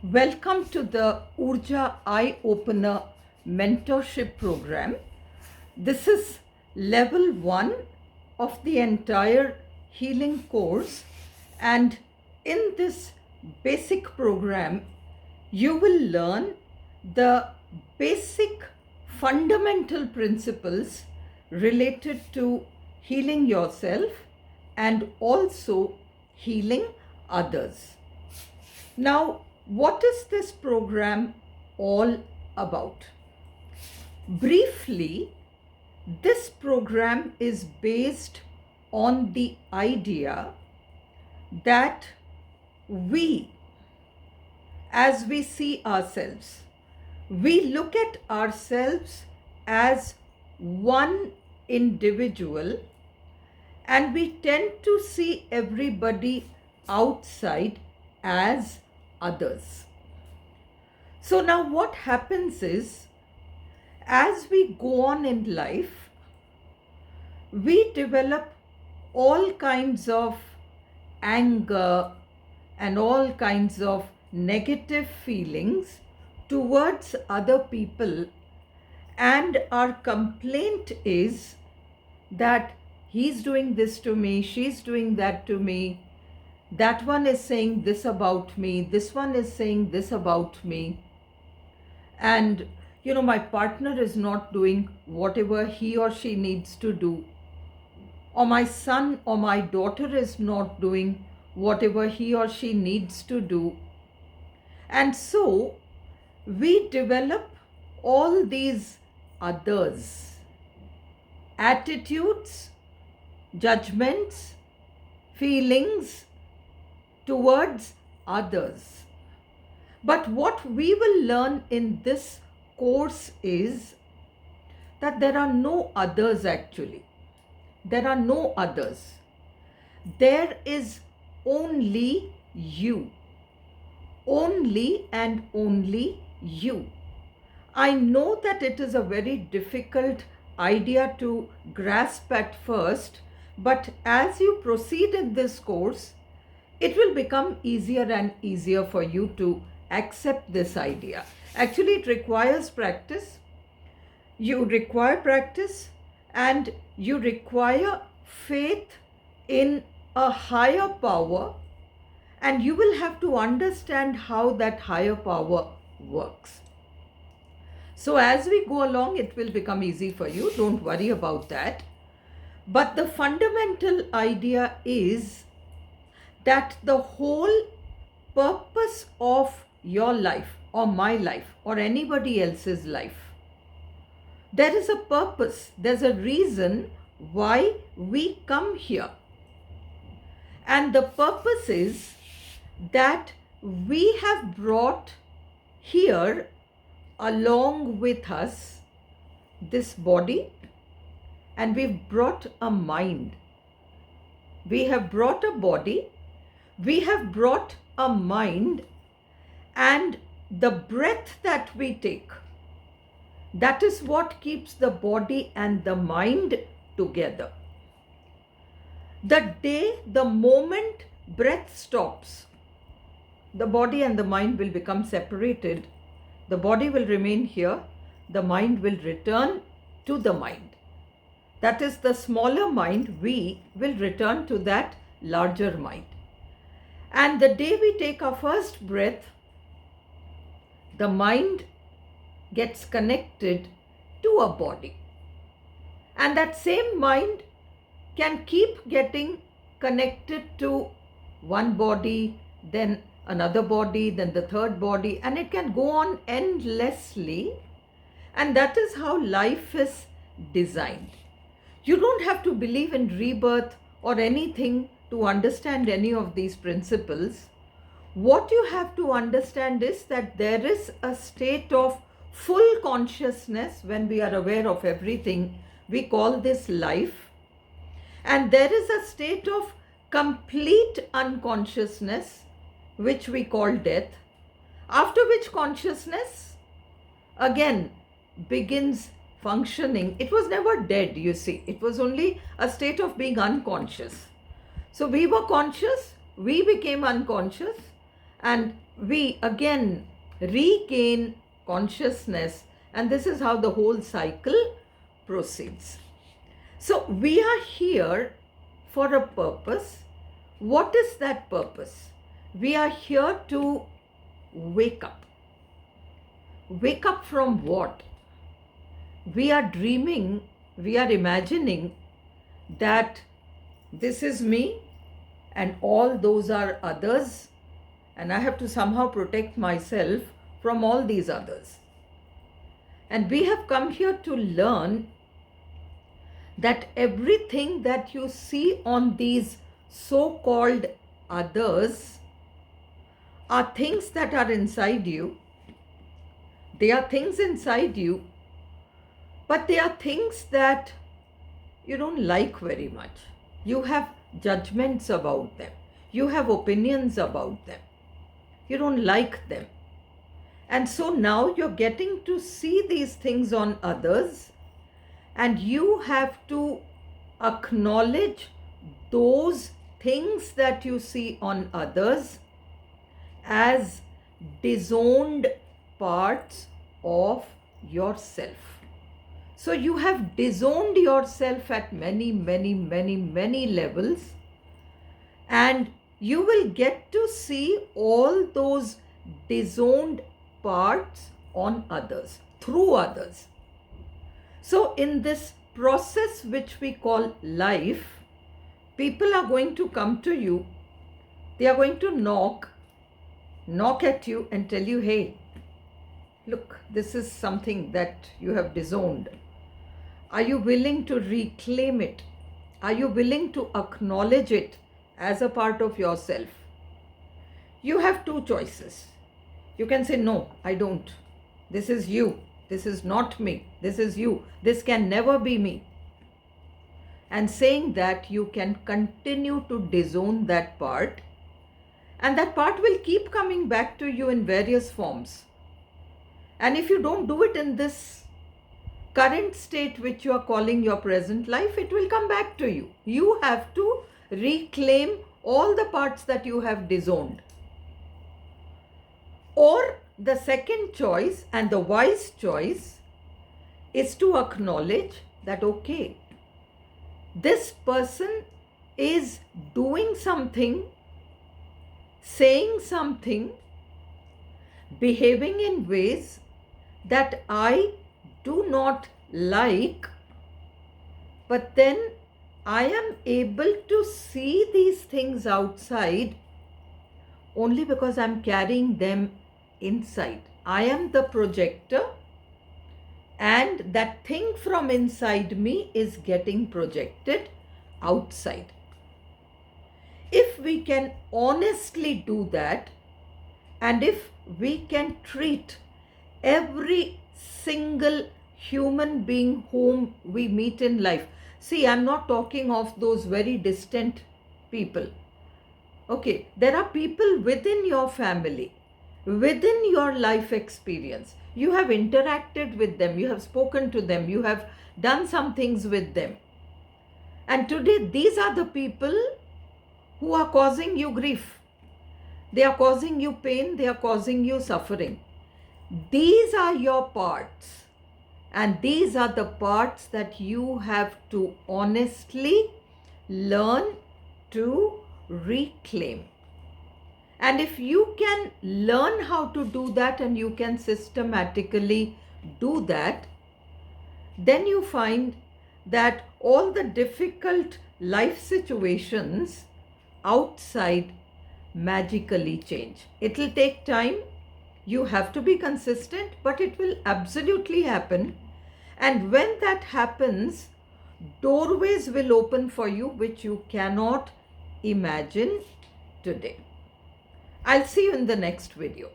Welcome to the Oorja Eye Opener Mentorship Program. This is level 1 of the entire healing course, and in this basic program, you will learn the basic fundamental principles related to healing yourself and also healing others. Now, what is this program all about? Briefly, this program is based on the idea that we, as we see ourselves, we look at ourselves as one individual, and we tend to see everybody outside as others. So now what happens is, as we go on in life, we develop all kinds of anger and all kinds of negative feelings towards other people, and our complaint is that he's doing this to me, she's doing that to me, that one is saying this about me, this one is saying this about me, and my partner is not doing whatever he or she needs to do, or my son or my daughter is not doing whatever he or she needs to do. And so we develop all these others, attitudes, judgments, feelings towards others. But what we will learn in this course is that there are no others actually. There are no others. There is only you. Only and only you. I know that it is a very difficult idea to grasp at first, but as you proceed in this course, it will become easier and easier for you to accept this idea. Actually, it requires practice. You require practice and you require faith in a higher power, and you will have to understand how that higher power works. So as we go along, it will become easy for you. Don't worry about that. But the fundamental idea is that the whole purpose of your life or my life or anybody else's life, there is a purpose, there's a reason why we come here. And the purpose is that we have brought here along with us this body, and we've brought a mind. We have brought a body, we have brought a mind, and the breath that we take, that is what keeps the body and the mind together. The moment breath stops, the body and the mind will become separated. The body will remain here, the mind will return to the mind. That is the smaller mind, we will return to that larger mind. And the day we take our first breath, the mind gets connected to a body. And that same mind can keep getting connected to one body, then another body, then the third body, and it can go on endlessly. And that is how life is designed. You don't have to believe in rebirth or anything to understand any of these principles. What you have to understand is that there is a state of full consciousness when we are aware of everything. We call this life. And there is a state of complete unconsciousness, which we call death, after which consciousness again begins functioning. It was never dead, you see. It was only a state of being unconscious. So we were conscious, we became unconscious, and we again regain consciousness, and this is how the whole cycle proceeds. So we are here for a purpose. What is that purpose? We are here to wake up. Wake up from what? We are dreaming, we are imagining that this is me and all those are others, and I have to somehow protect myself from all these others. And we have come here to learn that everything that you see on these so-called others are things that are inside you. They are things inside you, but they are things that you don't like very much. You have judgments about them. You have opinions about them. You don't like them. And so now you're getting to see these things on others, and you have to acknowledge those things that you see on others as disowned parts of yourself. So you have disowned yourself at many, many, many, many levels, and you will get to see all those disowned parts on others, through others. So in this process which we call life, people are going to come to you, they are going to knock at you and tell you, hey, look, this is something that you have disowned. Are you willing to reclaim it? Are you willing to acknowledge it as a part of yourself? You have two choices. You can say, no, I don't. This is you. This is not me. This is you. This can never be me. And saying that, you can continue to disown that part, and that part will keep coming back to you in various forms. And if you don't do it in this current state which you are calling your present life, it will come back to you. You have to reclaim all the parts that you have disowned. Or the second choice, and the wise choice, is to acknowledge that, okay, this person is doing something, saying something, behaving in ways that I do not like, but then I am able to see these things outside only because I'm carrying them inside. I am the projector, and that thing from inside me is getting projected outside. If we can honestly do that, and if we can treat every single human being whom we meet in life, see, I'm not talking of those very distant people. Okay, there are people within your family, within your life experience. You have interacted with them, you have spoken to them, you have done some things with them. And today, these are the people who are causing you grief. They are causing you pain, they are causing you suffering. These are your parts, and these are the parts that you have to honestly learn to reclaim. And if you can learn how to do that, and you can systematically do that, then you find that all the difficult life situations outside magically change. It will take time. You have to be consistent, but it will absolutely happen. And when that happens, doorways will open for you which you cannot imagine today. I'll see you in the next video.